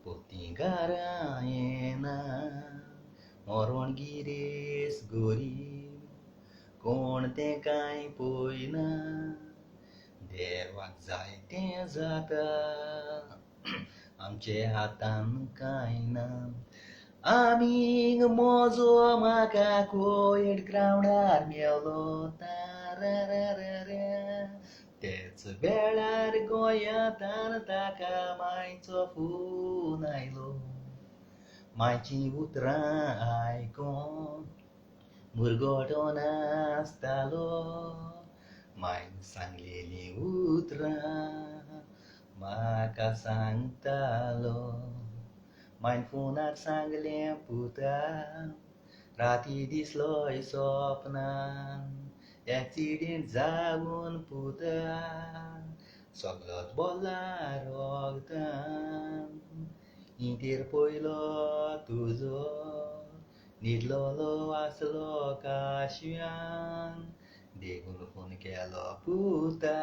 पोतींगारा येना मरण गिरेस गोरी कोण तें कांय पळयना देवाक जाय तें जाता आमचे हातान कांय ना आमीक मोजो म्हाका कोयट ग्रावंडार मेवलो तारारारारा तेच वेळार गोंयांतान ताका मायचो फोन आयलो मायची उतरां आयकोन मुरगोटो नासतालो मायन सांगलेली उतरां म्हाका सांगतालो मायन फोनार सांगलें पुता राती दिसलोय सपनान एक्सिडेंट जावन पुता सगळोच बोल्ला रोगतान इंटेर पयलो तुजो न्हिदलोलो आसलो काशव्यान देखून फोन केलो पुता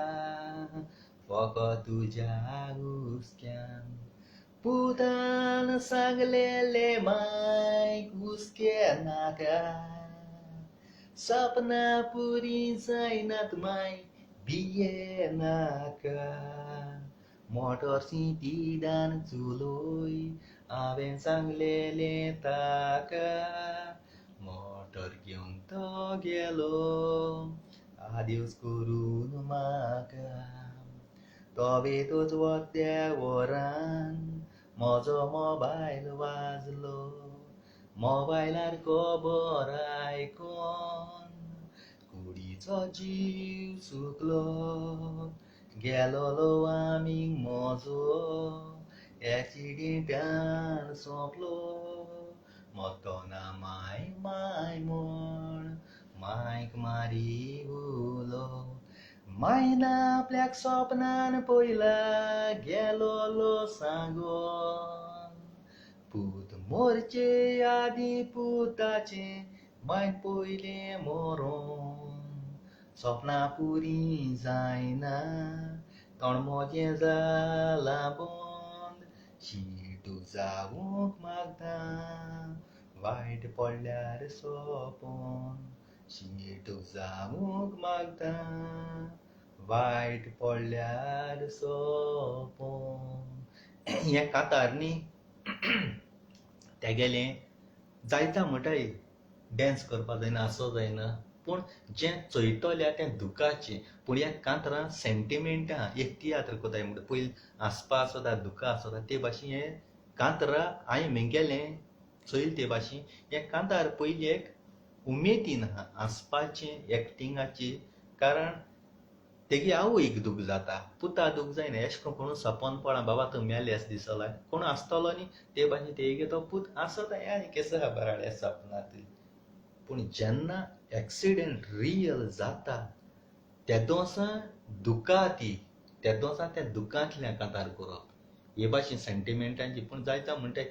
फकत तुज्या हुस्क्यान पुतान सांगलेले मायक हुस्के नाका सपना पुरी जायनात माय बिये नाका मोटर सिटीदान चुलोय हांवें सांगलेलें ताका मोटर घेवन तो गेलो आदिवस करून म्हाका तो बेतूच वत्या वरान म्हजो मोबायल वाजलो मोबायलार खबर आयकोन कुडीचो जीव सुकलो गेलोलो आमीक म्हजो एक्सिडेंटान सोंपलो मोत्तोना माय माय म्हण मायक मारी उलो मायना आपल्याक सपनान पयला गेलोलो सांगोन पूत मोरचे आदी पुताचे मायन पयलें मरोन सपना पुरी जायना तोणमोजें जालां बंद शीट जावूंक मागता वायट पडल्यार सोपोन शीट जावूंक मागता वायट पडल्यार सोपोन हें कांतार न्ही तेगेलें जायता म्हणटाय डॅन्स करपा जायना आसो जायना पूण जें चोयतल्या तें दुखाचें पूण ह्या कांतरां सेंटिमेंटां एक तियात्र कोताय म्हणटा पयलीं हांसपा आसोता दुखां आसोता ते भाशेन हें कांतरां हांवें म्हगेलें चोयल ते भाशेन हें कांतार पयलीं एक उमेदीन हांसपाचें एक्टिंगाची कारण तेगे आवयक दूख जाता पुता दूख जायना एश कोण सपोन पडा बाबा तूं मेलेस दिसला कोण आसतलो न्ही ते भाशेन तेगे तो पूत आसता आनी केसो खबर हाडे सपनांत पूण जेन्ना एक्सिडेंट रियल जाता त्या दोसा दुखाती त्या दोसा त्या दुखांतल्यान कांतार करप हे भाशेन सेंटिमेंटांची पूण जायता म्हणटाय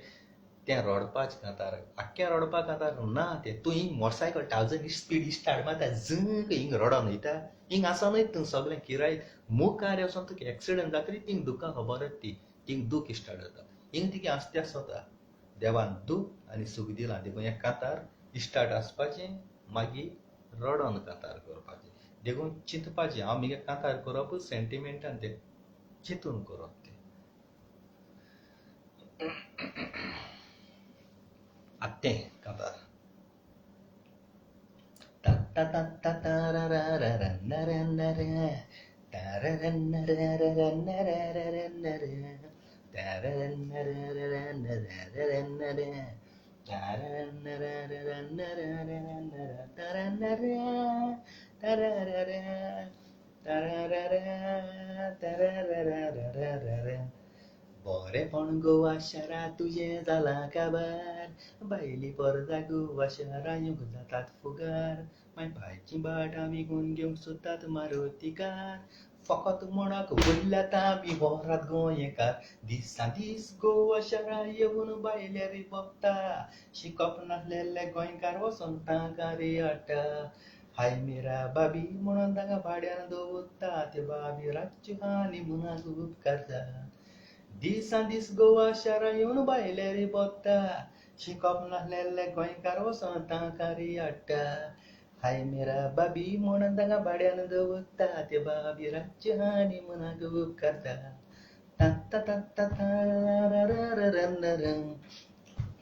तें रडपाचें कांतार आख्खें रडपा कांतार ना तें तूं हिंग मोटरसायकल 1000 स्पीड स्टार्ट मारता झंग हिंग रडोन वयता हिंग आसनूच तूं सगळें किराय मुखार वचोन तुका एक्सिडेंट जातरी तींग दुखां खबर ती तींग दूख स्टार्ट जाता हिंग तिगे आसते आसता देवान दूख आनी सूख दिलां देखून हें कांतार स्टार्ट आसपाचें मागीर रडोन कांतार करपाचें देखून चिंतपाचें हांव म्हगे कांतार करपूच सेंटिमेंटान तें चिंतून करप तें आत्तें कांतार बरेपण गोवा शारा तुझे जाला काबार बायली परदा गोवा शारा युग जातात फुगार माय भायची बाट आमी गुण घेवंक सोदतात मारुती कार फकत म्हणक बोल्ल्यात आमी वरात गोंयकार दिसा दीस गोवा शारा येवन बायले रे बगता शिकप नासलेले गोंयकार वचोन तांकां रे हाडटा हाय मेरा बाबी म्हणून तांकां भाड्यान दवरता ते बाबी रातच्यो हानी मुनाक उपकारता दिसा दीस गोवा शारा येवन बायले रे बगता शिकप नासलेले गोंयकार वचोन तांकां रे हाडटा हाय मेरा बाबी म्हणून तांकां भाड्यान दवरता ते बाबी रातच्यो हानी मनाक उपकारता ता ता ता ता ता रा रा रा रा रा रा.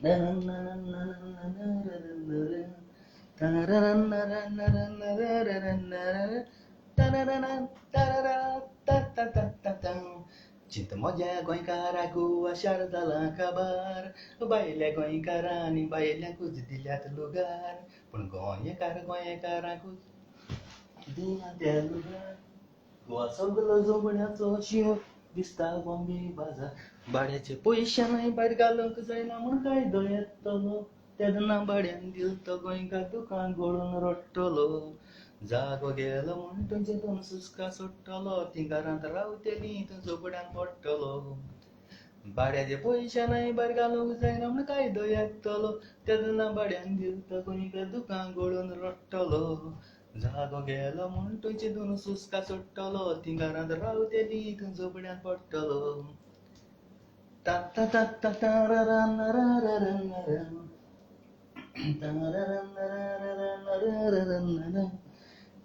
ना ना ना ना ना ना ना रा रा रा रा. ता रा रा ना रा ना रा ना रा रा रा ना रा. ता रा रा ना ता रा रा ता ता ता ता ता. चिंत म्हज्या गोंयकारा गोवा शार जाला काबार बायल्या गोंयकारांनी बायल्यांकूच दिल्यात लुगार पूण गोंयकारांकूच दिना त्या लुगार गोवा सगलो जोबण्याचो शिव दिसता बॉम्बे बाजार भाड्याचे पयशे नाय भायर घालूंक जायना म्हूण कायदो येतलो तेन्ना भाड्यान दिल तो गोंयकार दुकान गळून रडटलो जागो गेलो म्हूण तुजे दोन सुस्का सुट्टलो तिंगारांत रावतेली तूं झोपड्यान पडटलो भाड्याचे पयशे नाय भायर घालूंक जायना म्हूण कायदो येतलो तेन्ना भाड्यान दिल तो गोंयकार दुकान गळून रडटलो जागो गेलो म्हूण तुजे दोन सुस्का सुट्टलो तिंगारांत रावतेली तूं झोपड्यान पडटलो ता ता ता ता ता रा रा ना रा रा रा ना रा. ता रा रा ना रा रा रा ना रा रा रा ना रा.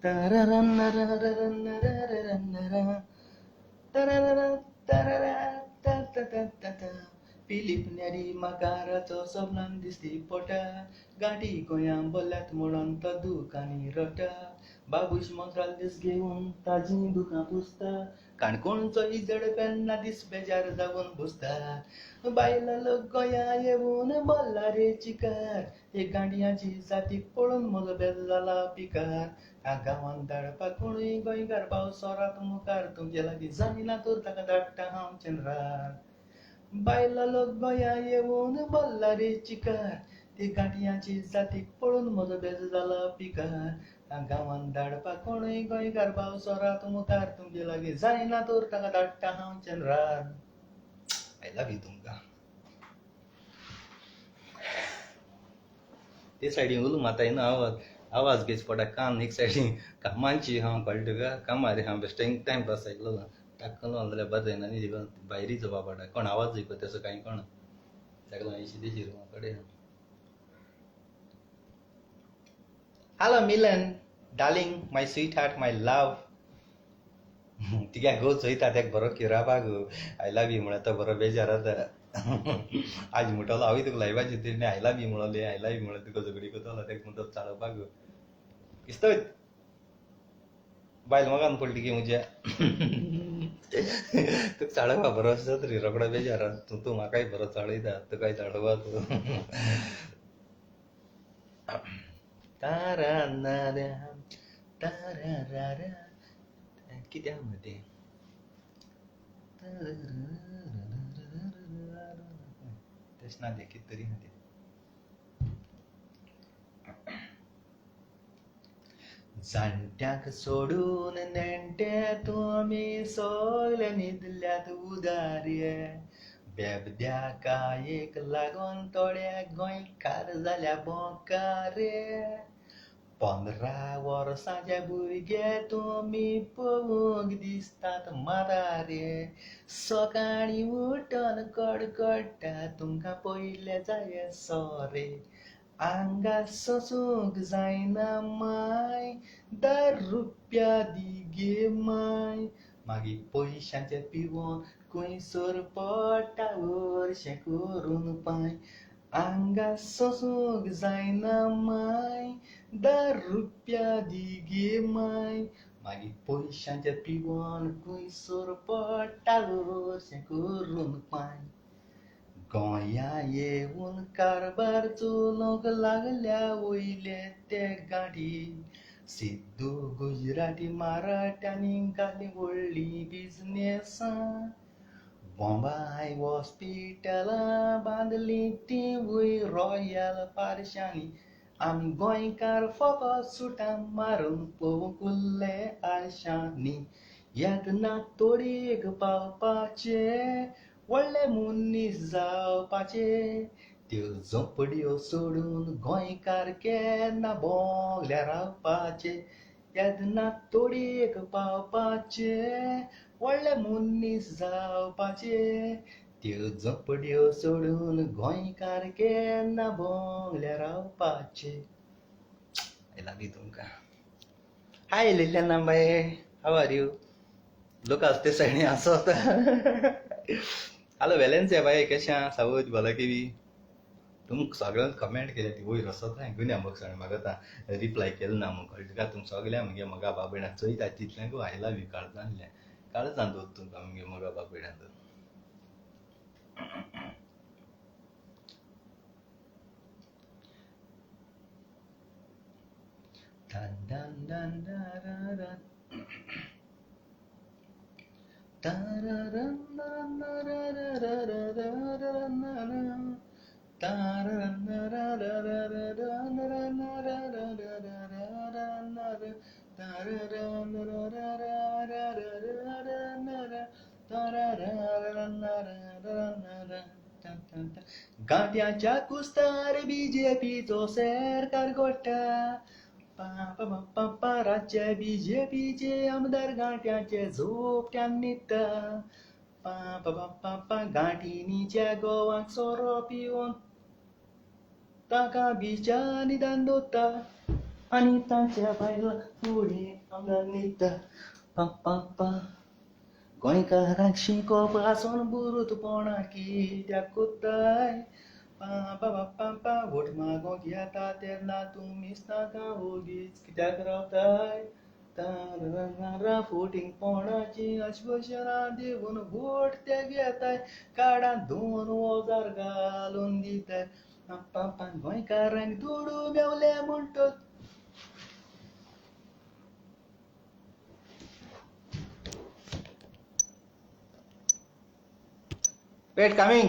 ता रा रा ना रा रा रा ना रा रा रा ना रा. ता रा रा रा ता रा रा ता ता ता ता ता. पिलीप न्यारी माकाराचो सपनान दिसती पोटा गाठी गोंयां बोल्ल्यात म्हणून तो दुकानी रटा बाबूश मंत्राल दीस घेवन ताजी दुकां पुसता काणकोणचो इजड पेन्ना दीस बेजार जावन बसता बायला लोक गोंयां येवन बोल्ला रे चिकार हे गांडयांची जातीक पळोवन म्हजो बेज जाला पिकार ह्या गांवांत धाडपाक कोणूय गोंयकार पावसोरात मुखार तुमचे लागीं जायना तर ताका धाडटा हांव चंद्रार बायला लोक गोंयां येवन बोल्ला रे चिकार ते गांठयांची जातीक पळोवन म्हजो बेज जाला पिकार गांवांत धाडपाक कोणूय गोंयकार पावसोरात मुखार तुमचे लागीं जायना तर ताका धाडटा हांव चंद्रार आय लव यू तुमकां ते सायडीन उलो माता येना आवाज घेच पडटा कान एक सायडीन कामांची हांव कळटा का कामार हांव बेश्टें टायम पास आयलो टाक्कन जाल्यार बरें जायना न्ही भायरीच जवळ पडटा कोण आवाज ऐकू तसं कांय कोण ताका लागून शिदेशीर कडेन हॅलो मिलन डार्लिंग माय स्वीट हार्ट माय लव तिग्या गो चोयता तेका बरो किराबाग आय लव यू म्हणून तो बरो बेजार जाता आज म्हणटलो हांव तुका लायव्हाची तेणी आय लव यू म्हणले आय लव यू म्हणून तुका झगडी करतलो तेका म्हणटा चाळोवपाक इस्तोय बायल मोगान पडली की म्हज्या तुका चाळोवपा बरो आसता तरी रोकडो बेजार तूं म्हाकाय बरो चाळयता तुकाय चाळोवपाक तारा नारा तारा रारा कित्या मध्ये तेच ना दे कित तरी मध्ये जाणट्याक सोडून नेणट्यातूं आमी सगळे न्हिदल्यात उदार्य बेबद्या कायेक लागोन थोड्याक गोंयकार जाल्या बोकार 15 वर्सांचे भुरगे तुमी पळोवंक दिसतात मारारे सकाळीं उठोन कडकडटा तुमकां पयले जाय सोरे आंगा सोसूंक जायना माय 10 रुपया दी गे माय मागीर पयशांचे पिवोन खंयसर पडटा हरशें करून पाय आंगा सोसूंक जायना माय 10 रुपया दी गे माय मागीर पयशांचे पिवण खंयसर पडटालो अशें करून पांय गोंया येवन कारबार चलोवंक लागल्या वयले ते गाडी सिद्धू गुजराती मराठ्यांनी घाली व्हडली बिजनेसां बॉम्बाय हॉस्पिटलां बांदलीं तीं वयर रॉयल पारशांनी आमी गोंयकार फकत सुटां मारून पळोवंक उरले आशांनी येदना तोडीक पावपाचे व्हडले मनीस जावपाचे त्यो झोंपड्यो सोडून गोंयकार केन्ना बोगल्या रावपाचे येदना तोडीक पावपाचे व्हडले मनीस जावपाचे त्यो झोंपड्यो सोडून गोंयकार केन्ना बोगल्या रावपाचे आय लव यू तुमकां हाय लिल्याना बाय हाव आर यू लोक आसते सायडीन आसत हालो वेलेन्स बाय केशें आहा सावज भला केवी तुमकां सगळ्यांक कमेंट केले ती वयर आसत हांवें गुन्या बॉक्सान म्हाका रिप्लाय केलो ना म्हणून कळटा तुमकां सगळ्या म्हगे मगा बाबयणाक चोयता तितल्यांक आय लव यू काळजांतल्यान काळजांत दोत तुमकां म्हगे मगा बाबयणाक Dan dan dan dararan tararan गांठ्याच्या कुस्तार बीजेपीचो सरकार घोट्टा राज्य बीजेपीचे आमदार गांठ्याचे झोपट्यान न्हिदता गांठीनीच्या गोवाक सोरो पिवून ताका बिच्या निदान दोत्ता आनी तांच्या बायला फुडें आमदार न्हिदता गोंयकारांक शिकोप आसोन बुरूतपणा कित्याक कोत्ताय वोट मागोंक येता तेन्ना तुमीच ताका ओगीच कित्याक रावताय फोटिंगपणाची आश्वासनां दिवन वोट ते घेताय कार्डान 2,000 घालून दिताय गोंयकारांक दुडू मेवले म्हणटत वेट कमिंग